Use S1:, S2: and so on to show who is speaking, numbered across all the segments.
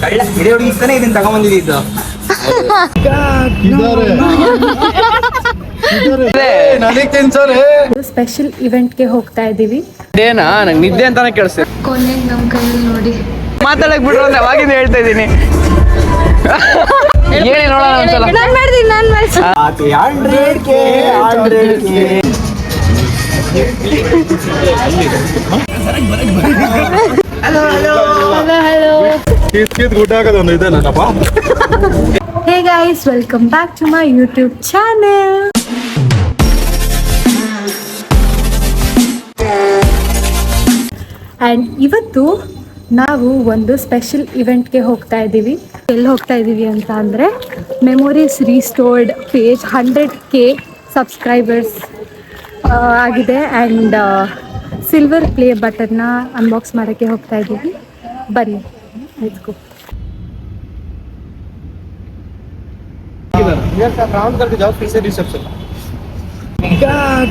S1: ಕಳ್ಳ ಹಿರಿಯ ಹುಡುಗಿಸ್ತಾನೆ ಇದನ್ನ ತಗೊಂಬಂದಿದ್ದು.
S2: ಸ್ಪೆಷಲ್ ಇವೆಂಟ್ಗೆ ಹೋಗ್ತಾ ಇದೀವಿ.
S1: ಏನಾ ನಂಗೆ ನಿದ್ದೆ ಅಂತಾನೆ ಕೇಳಿಸ್ತೀವಿ.
S2: ಕೊನೆಗೆ ನಮ್ಮ ಕೈಯಲ್ಲಿ ನೋಡಿ
S1: ಮಾತಾಡಕ್ ಬಿಡ್ರು ಅಂದ್ರೆ ಅವಾಗಿಂದ ಹೇಳ್ತಾ ಇದ್ದೀನಿ. ಹೇಳಿ ನೋಡೋಣ ಒಂದ್ಸಲ.
S2: Hey guys, welcome back to my YouTube channel. And ಇವತ್ತು ನಾವು ಒಂದು ಸ್ಪೆಷಲ್ ಇವೆಂಟ್ಗೆ ಹೋಗ್ತಾ ಇದ್ದೀವಿ. ಎಲ್ಲಿ ಹೋಗ್ತಾ ಇದ್ದೀವಿ ಅಂತ ಅಂದರೆ ಮೆಮೊರೀಸ್ ರೀಸ್ಟೋರ್ಡ್ ಪೇಜ್ 100K ಸಬ್ಸ್ಕ್ರೈಬರ್ಸ್ ಆಗಿದೆ ಆ್ಯಂಡ್ ಸಿಲ್ವರ್ ಪ್ಲೇ ಬಟನ್ನ ಅನ್ಬಾಕ್ಸ್ ಮಾಡೋಕ್ಕೆ ಹೋಗ್ತಾ ಇದ್ದೀವಿ. ಬನ್ನಿ ಲೆಟ್ಸ್ ಗೋ.
S1: राउंड करके जाओ फिर से रिसेप्शन.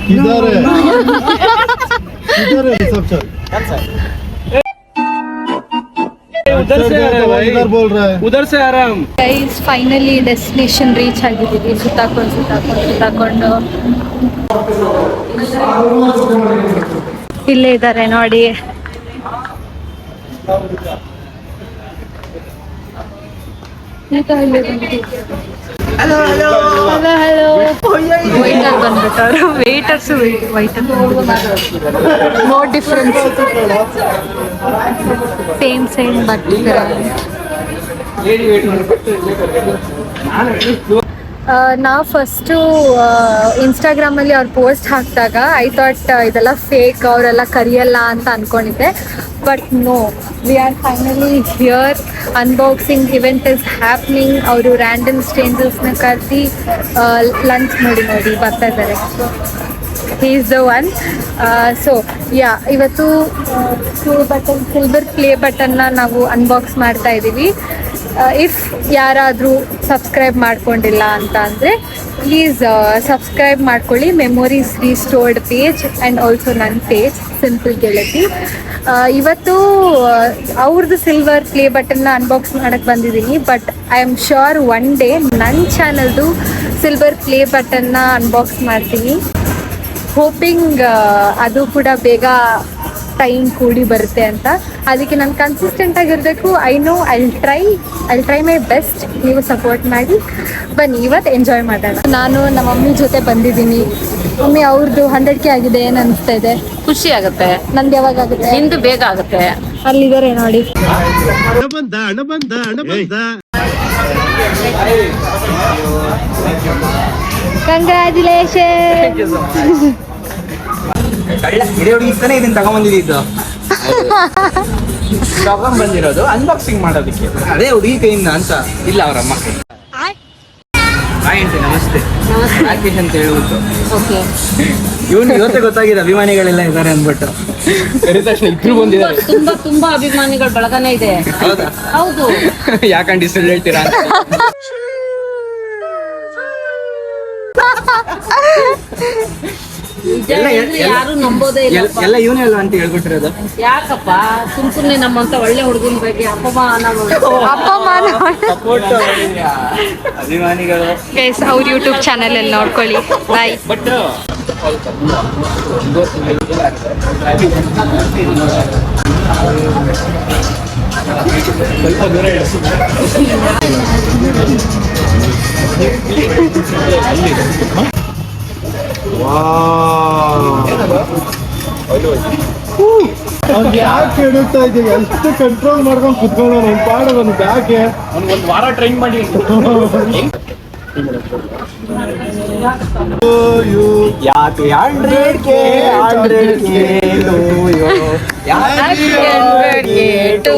S3: किधर है रिसेप्शन?
S1: उधर से आ रहा है भाई.
S3: उधर बोल रहा है.
S1: उधर से आ रहा हम.
S2: ಗೈಸ್ ಫೈನಲಿ ಡೆಸ್ಟಿನೇಷನ್ ರೀಚ್ ಆಗಿದ್ದೀವಿ. ಸುತ್ತಾಕೊಂಡು ಇಲ್ಲೇ ಇದ್ದಾರೆ ನೋಡಿ. ಹಲೋ ವೈಟರ್ ಬಂದ್ಬಿಟ್ಟವ್ರು. Waiters waiter no difference, same but ನಾವು ಫಸ್ಟು ಇನ್ಸ್ಟಾಗ್ರಾಮಲ್ಲಿ ಅವ್ರು ಪೋಸ್ಟ್ ಹಾಕಿದಾಗ ಐ ಥಾಟ್ ಇದೆಲ್ಲ ಫೇಕ್, ಅವರೆಲ್ಲ ಕರಿಯಲ್ಲ ಅಂತ ಅಂದ್ಕೊಂಡಿದ್ದೆ. But no, we are finally here. Unboxing event is happening. ಅವರು ರ್ಯಾಂಡಮ್ ಸ್ಟ್ರೇಂಜರ್ಸ್ನ ಕರೆಸಿ ಲಂಚ್ ನೋಡಿ ಬರ್ತಾ ಇದ್ದಾರೆ. He is the one. So ಇವತ್ತು ಸಿಲ್ವರ್ ಪ್ಲೇ ಬಟನ್ನ ನಾವು ಅನ್ಬಾಕ್ಸ್ ಮಾಡ್ತಾ ಇದ್ದೀವಿ. ಇಫ್ ಯಾರಾದರೂ ಸಬ್ಸ್ಕ್ರೈಬ್ ಮಾಡ್ಕೊಂಡಿಲ್ಲ ಅಂತ ಅಂದರೆ ಪ್ಲೀಸ್ ಸಬ್ಸ್ಕ್ರೈಬ್ ಮಾಡ್ಕೊಳ್ಳಿ. ಮೆಮೊರೀಸ್ ರೀಸ್ಟೋರ್ಡ್ ಪೇಜ್ ಆ್ಯಂಡ್ ಆಲ್ಸೋ ನನ್ನ ಪೇಜ್ ಸಿಂಪಲ್ ಗೆಳತಿ. ಇವತ್ತು ಅವ್ರದ್ದು ಸಿಲ್ವರ್ ಪ್ಲೇ ಬಟನ್ನ ಅನ್ಬಾಕ್ಸ್ ಮಾಡೋಕ್ಕೆ ಬಂದಿದ್ದೀನಿ. But I am sure one day ನನ್ನ ಚಾನಲ್ದು ಸಿಲ್ವರ್ ಪ್ಲೇ ಬಟನ್ನ ಅನ್ಬಾಕ್ಸ್ ಮಾಡ್ತೀನಿ. ಹೋಪಿಂಗ್ ಅದು ಕೂಡ ಬೇಗ ಟೈಮ್ ಕೂಡಿ ಬರುತ್ತೆ ಅಂತ. ಅದಕ್ಕೆ ನಾನು ಕನ್ಸಿಸ್ಟೆಂಟ್ ಆಗಿರಬೇಕು. I know I try my best. ನೀವು ಸಪೋರ್ಟ್ ಮಾಡಿ ಬನ್ನಿ, ಇವತ್ತು ಎಂಜಾಯ್ ಮಾಡೋಣ. ನಾನು ನಮ್ಮ ಮಮ್ಮಿ ಜೊತೆ ಬಂದಿದ್ದೀನಿ. ಮಮ್ಮಿ ಅವ್ರದ್ದು 100K ಆಗಿದೆ, ಏನು ಅನಿಸ್ತಾ ಇದೆ?
S4: ಖುಷಿ ಆಗುತ್ತೆ.
S2: ನಂದು ಯಾವಾಗ ಆಗುತ್ತೆ?
S4: ನಿಂದು ಬೇಗ ಆಗುತ್ತೆ.
S2: ಅಲ್ಲಿದ್ದಾರೆ ನೋಡಿ. ಕಂಗ್ರ್ಯಾಚುಲೇಷನ್.
S1: ಕಳ್ಳ ಹಿರಿಯ ಹುಡುಗಿಸ್ತಾನೆ ಇದನ್ನ ತಗೊಂಬಂದಿದ್ದು. ತಗೊಂಡ್ ಬಂದಿರೋದು ಅನ್ಬಾಕ್ಸಿಂಗ್ ಮಾಡೋದಕ್ಕೆ. ಅದೇ ಹುಡುಗಿ ಕೈಯಿಂದ ಅಂತ ಇಲ್ಲ ಅವರಮ್ಮ. ಹಾಯ್ ನಮಸ್ತೆ ರಾಕೇಶ್ ಅಂತ ಹೇಳ್ಬಿಟ್ಟು.
S4: ಓಕೆ,
S1: ಇವತ್ತೇ ಗೊತ್ತಾಗಿದೆ ಅಭಿಮಾನಿಗಳೆಲ್ಲ ಇದ್ದಾರೆ ಅಂದ್ಬಿಟ್ಟು. ತಕ್ಷಣ ಇಬ್ರು ಬಂದಿದ್ದಾರೆ.
S4: ತುಂಬಾ ಅಭಿಮಾನಿಗಳ ಬಳಗನೇ ಇದೆ.
S1: ಹೌದಾ?
S4: ಹೌದು.
S1: ಯಾಕಂಡ್ ಇಷ್ಟು ಹೇಳ್ತೀರಾ?
S4: ಯಾರು ನಂಬೋದೇ ಇಲ್ಲ.
S1: ಎಲ್ಲ ಇವನೇ ಅಲ್ವಾ ಅಂತ ಹೇಳ್ಬಿಟ್ಟಿರೋದು.
S4: ಯಾಕಪ್ಪ ಸುಮ್ನೆ ನಮ್ಮಂತ ಒಳ್ಳೆ ಹುಡುಗನ ಬಗ್ಗೆ ಅಪಮಾನ
S1: ಅಭಿಮಾನಿಗಳು.
S2: ಗೈಸ್ ಅವ್ರ ಯೂಟ್ಯೂಬ್ ಚಾನಲ್ ಅಲ್ಲಿ ನೋಡ್ಕೊಳ್ಳಿ. ಬಾಯ್.
S1: ಬಟ್ ಸ್ವಲ್ಪ ದೂರ
S3: ಅವ್ನಿಗೆ ಯಾಕೆ ಹೇಳುತ್ತಾ ಇದ್ದೀವಿ? ಎಷ್ಟು ಕಂಟ್ರೋಲ್ ಮಾಡ್ಕೊಂಡು ಕುತ್ಕೊಂಡು ಅವ್ನು ಪಾಡೋದು ಅವ್ನಿಗೆ ಯಾಕೆ?
S1: ಒಂದು ವಾರ ಟ್ರೈನ್ ಮಾಡಿ. ಯಾಕೆ 100K to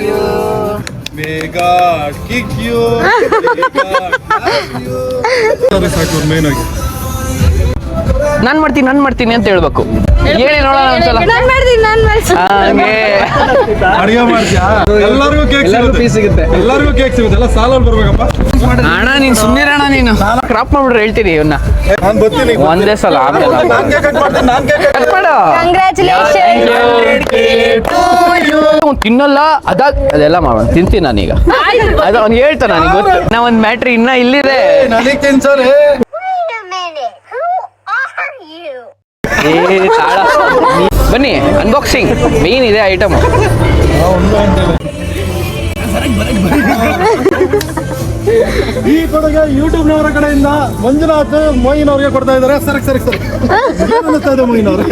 S1: you.
S3: May God kick you. ಸಾಕು ಮೇನ್ ಆಗಿ.
S5: ನಾನ್ ಮಾಡ್ತೀನಿ ಅಂತ ಹೇಳ್ಬೇಕು. ಏನೇ ನೋಡೋಣ ಒಂದ್ಸಲ ಹಂಗೆ
S3: ಅಡಿಗೆ ಮಾಡ್ತೀಯಾ? ಎಲ್ಲರಿಗೂ ಕೇಕ್ ಸಿಗುತ್ತೆ. ಎಲ್ಲರಿಗೂ ಕೇಕ್ ಸಿಗುತ್ತೆ. ಎಲ್ಲ ಸಾಲಲ್ಲಿ ಬರ್ಬೇಕಪ್ಪ.
S5: ಅಣ್ಣ ನೀನ್ ಸುಮ್ಮನಿರಣ್ಣ, ನೀನು ಕ್ರಾಪ್ ಮಾಡ್ಬಿಟ್ರೆ ಹೇಳ್ತೀನಿ ಇವನ್ನ.
S3: ನಾನು ಬರ್ತೀನಿ.
S5: ಒಂದೇ ಸಲ ಆಮೇಲೆ
S3: ನಾನು ಕೇಕ್ ಕಟ್ ಮಾಡ್ತೀನಿ. ನಾನು ಕೇಕ್
S5: ಕಟ್ ಮಾಡು. ತಿನ್ನಲ್ಲ ಅದೆಲ್ಲ ಮಾಡೋಣ. ತಿಂತೀನಿ ನಾನೀಗ. ಅದು ಅವ್ನು ಹೇಳ್ತಾನೆ, ನನಗೆ ಗೊತ್ತು. ನಾ ಒಂದ್ ಮ್ಯಾಟ್ರಿ ಇನ್ನ ಇಲ್ಲಿದೆ.
S3: ನನಗೆ ತಿನ್ಸೋರೆ.
S5: ತಾಳ ಬನ್ನಿ, ಅನ್ಬಾಕ್ಸಿಂಗ್ ಮೇನ್ ಇದೆ ಐಟಮ್.
S3: ಈ ಕೊಡುಗೆ ಯೂಟ್ಯೂಬ್ನವರ ಕಡೆಯಿಂದ ಮಂಜುನಾಥ್ ಮೊಯಿನ್ ಅವ್ರಿಗೆ ಕೊಡ್ತಾ ಇದ್ದಾರೆ. ಸರಿ ಏನ್ ಅನ್ನಿಸ್ತಾ ಇದೆ ಮೊಯಿನ್ ಅವ್ರೆ?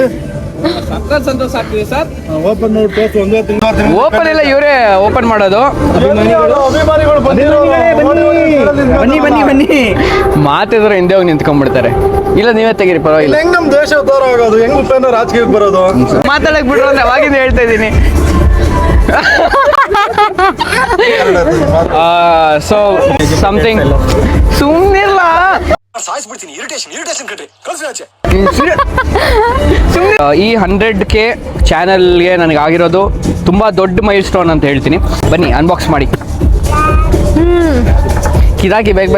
S1: ಸಂತೋಷ ಆಗ್ತಿದೆ ಸರ್.
S3: ಓಪನ್ ನೋಡಿ ತೋರ್ಸು. ಒಂದೇ ತಿಂಗಳು
S5: ಓಪನ್ ಇಲ್ಲ, ಇವರೇ ಓಪನ್ ಮಾಡೋದು.
S3: ಅಭಿಮಾನಿಗಳು
S1: ಬನ್ನಿ.
S5: ಮಾತಿದ್ರೆ ಹಿಂದೆ ಹೋಗಿ ನಿಂತ್ಕೊಂಡ್ಬಿಡ್ತಾರೆ. ಇಲ್ಲ ನೀವೇ ತೆಗೀರಿ, ಪರವಾಗಿಲ್ಲ.
S3: ಹೆಂಗ್ ನಮ್ ದೇಶ ಉದ್ಧಾರ ಆಗೋದು? ಹೆಂಗ್ ಉಪೇಂದ್ರ ರಾಜಕೀಯಕ್ಕೆ ಬರೋದು?
S5: ಮಾತಾಡಕ್ ಬಿಡ್ರು ಅಂದ್ರೆ ಅವಾಗಿಂದ ಹೇಳ್ತಾ ಇದ್ದೀನಿ. ಸೊ ಸಮಥಿಂಗ್ ಸುಮ್ಮನಿಲ್ಲ. ಈ 100K ಚಾನಲ್ಗೆ ನನಗೆ ಆಗಿರೋದು ತುಂಬಾ ದೊಡ್ಡ ಮೈಲ್ ಸ್ಟೋನ್ ಅಂತ ಹೇಳ್ತೀನಿ. ಬನ್ನಿ ಅನ್ಬಾಕ್ಸ್ ಮಾಡಿ. ಕಿದಾಕಿ ಬೇಗ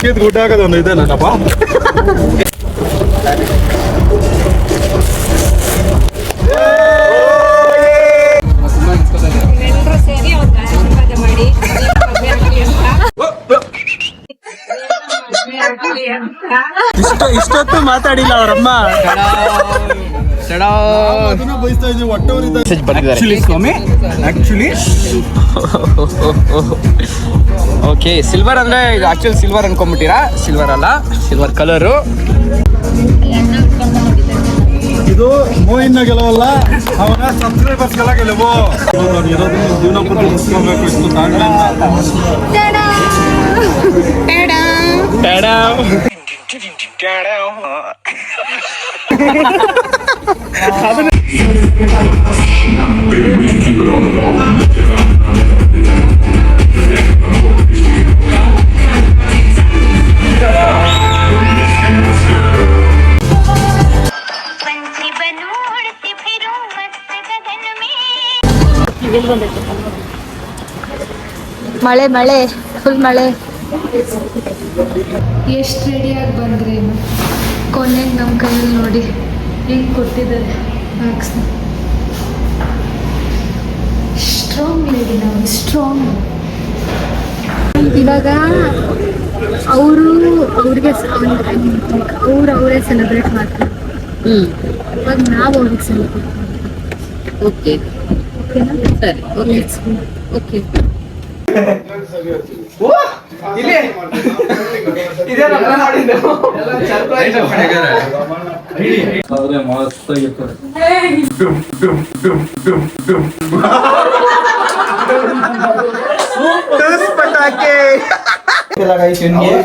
S3: ಕೀತ್ ಗುಡ್ಡ ಆಗೋದು ಒಂದು ಇದೆ ನನ್ನಪ್ಪ.
S1: ಇಷ್ಟೊತ್ತು ಮಾತಾಡಿಲ್ಲ ಅವರಮ್ಮ.
S3: ಅದನ್ನ ಬಯಸ್ತಾ ಇದೀವಿ. ಒಟ್ಟವರಿದ್ದ
S1: ಸ್ವಾಮಿ ಆಕ್ಚುಲಿ
S5: ಓಕೆ, ಸಿಲ್ವರ್ ಅಂದ್ರೆ ಇದು ಆಕ್ಚುಲಿ ಸಿಲ್ವರ್ ಅನ್ಕೊಂಡ್ಬಿಟ್ಟಿರಾ? ಸಿಲ್ವರ್ ಅಲ್ಲ, ಸಿಲ್ವರ್ ಕಲರು.
S3: ಇದು ಮೋಯಿನ್ನ ಗೆಲುವಲ್ಲ, ಅವನ ಸಬ್ಸ್ಕ್ರೈಬರ್ಸ್ಗೆಲ್ಲ ಗೆಲುವು. ಇರೋದನ್ನ ಜೀವನ ಪೂರ್ತಿ ಉಳಿಸ್ಕೋಬೇಕು. ಇಷ್ಟು
S2: ಮಳೆ ಫುಲ್ ಮಳೆ. ಎಷ್ಟು ರೆಡಿಯಾಗಿ ಬಂದ್ರಿ ಕೊನೆಗೆ ನಮ್ಮ ಕೈಯಲ್ಲಿ ನೋಡಿ ಹೆಂಗೆ ಕೊಟ್ಟಿದ್ದಾರೆ ಮ್ಯಾಕ್ಸ್. ಸ್ಟ್ರಾಂಗ್ ಲೇಡಿ ನಾವು, ಸ್ಟ್ರಾಂಗ್. ಇವಾಗ ಅವ್ರಿಗೆ ಅವರೇ ಸೆಲೆಬ್ರೇಟ್ ಮಾಡ್ತಾರೆ. ಇವಾಗ ನಾವು ಅವ್ರಿಗೆ ಸೆಲೆಬ್ರೇಟ್ ಮಾಡ್ತೀವಿ.
S4: ಓಕೆ ಸರಿ, ಓಕೆ.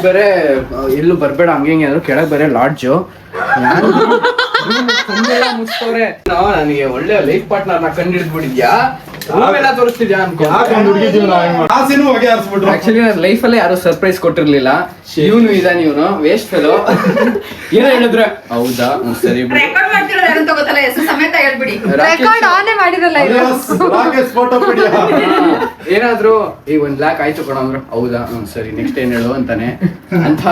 S5: ಬೇರೆ ಎಲ್ಲೂ ಬರ್ಬೇಡ ಹಂಗೆ ಅಂದ್ರು. ಕೆಳಗೆ ಬೇರೆ ಲಾಡ್ಜು. ಮುಗಿಸ್ತವ್ರೆ. ನನಗೆ ಒಳ್ಳೆ ಲೈಫ್ ಪಾರ್ಟ್ನರ್ ನ ಕಂಡು ಹಿಡಿದ್ಬಿಟ್ಟಿದ್ಯಾ? ರೂಮೆಲ್ಲ ತೋರಿಸ್ತಿದ್ಯಾ ಆಕ್ಚುಲಿ ನನ್ನ ಲೈಫಲ್ಲೇ ಯಾರು ಸರ್ಪ್ರೈಸ್ ಕೊಟ್ಟಿರ್ಲಿಲ್ಲ. ಇವನು ಇದಾನ, ಇವನು ವೇಸ್ಟ್ ಫೆಲೋ. ಏನೋ ಹೇಳಿದ್ರೆ ಹೌದಾ ಸರಿ
S2: ರೆಕಾರ್ಡ್ ಆನೇ ಮಾಡಿರಲ್ಲ.
S5: ಏನಾದ್ರು ಈಗ 1 lakh ಆಯ್ತು ಕೊಡ ಅಂದ್ರು. ಹೌದಾ ಸರಿ, ನೆಕ್ಸ್ಟ್ ಏನ್ ಹೇಳು ಅಂತಾನೆ. ಅಂತ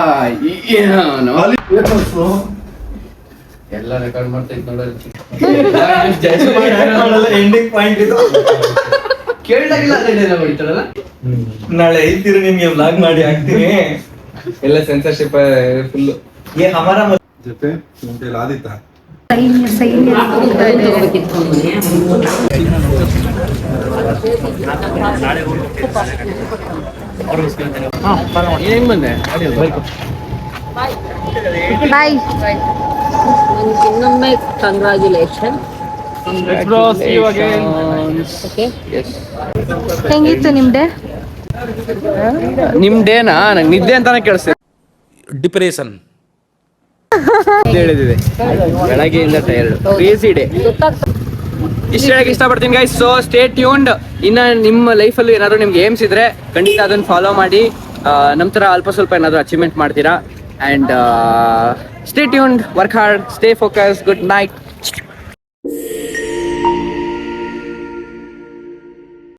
S5: ಎಲ್ಲ ರೆಕಾರ್ಡ್ ಮಾಡ್ತಾ ಇದ್ ನೋಡೋದಕ್ಕೆ
S1: ಎಂಡಿಂಗ್ ಪಾಯಿಂಟ್ ಇದು.
S5: ಕೇಳಿದಾಗಿಲ್ಲ ಹೊಡಿತಾರಲ್ಲ.
S1: ನಾಳೆ ಐತಿರು ನಿಮ್ಗೆ ವ್ಲಾಗ್ ಮಾಡಿ ಹಾಕ್ತೀನಿ. ಎಲ್ಲ ಸೆನ್ಸರ್ಶಿಪ್ ಫುಲ್.
S3: ಜೊತೆ ಆದಿತ್ತ
S5: ಏನ್ ಬಂದೆ
S2: ಬಾಯ್.
S4: ಇನ್ನೊಮ್ಮೆ ಕಂಗ್ರಾಚುಲೇಷನ್.
S2: ಹೆಂಗಿತ್ತು ನಿಮ್ದೆ?
S5: ನಿಮ್ದೇನಾ? ನಂಗೆ ನಿದ್ದೆ ಅಂತಾನೆ ಕೇಳಿಸ್ತೇನೆ.
S1: ಡಿಪ್ರೆಷನ್
S5: ಹೇಳಿದಿದೆ ಬೆಳಗ್ಗೆಯಿಂದ ಟೈರ್ಡ್. Crazy day. ಇಷ್ಟ ಹೇಳಕ್ ಇಷ್ಟಪಡ್ತೀನಿ ಗೈಸ್. So stay tuned. ಇನ್ನ ನಿಮ್ಮ ಲೈಫಲ್ಲೂ ಏನಾದ್ರು ನಿಮ್ಗೆ ಏಮ್ಸ್ ಇದ್ರೆ ಖಂಡಿತ ಅದನ್ನ ಫಾಲೋ ಮಾಡಿ ನಮ್ಮ ಥರ ಅಲ್ಪ ಸ್ವಲ್ಪ ಏನಾದ್ರು ಅಚೀವ್ಮೆಂಟ್ ಮಾಡ್ತೀರಾ. And stay tuned, work hard, stay focus. Good night.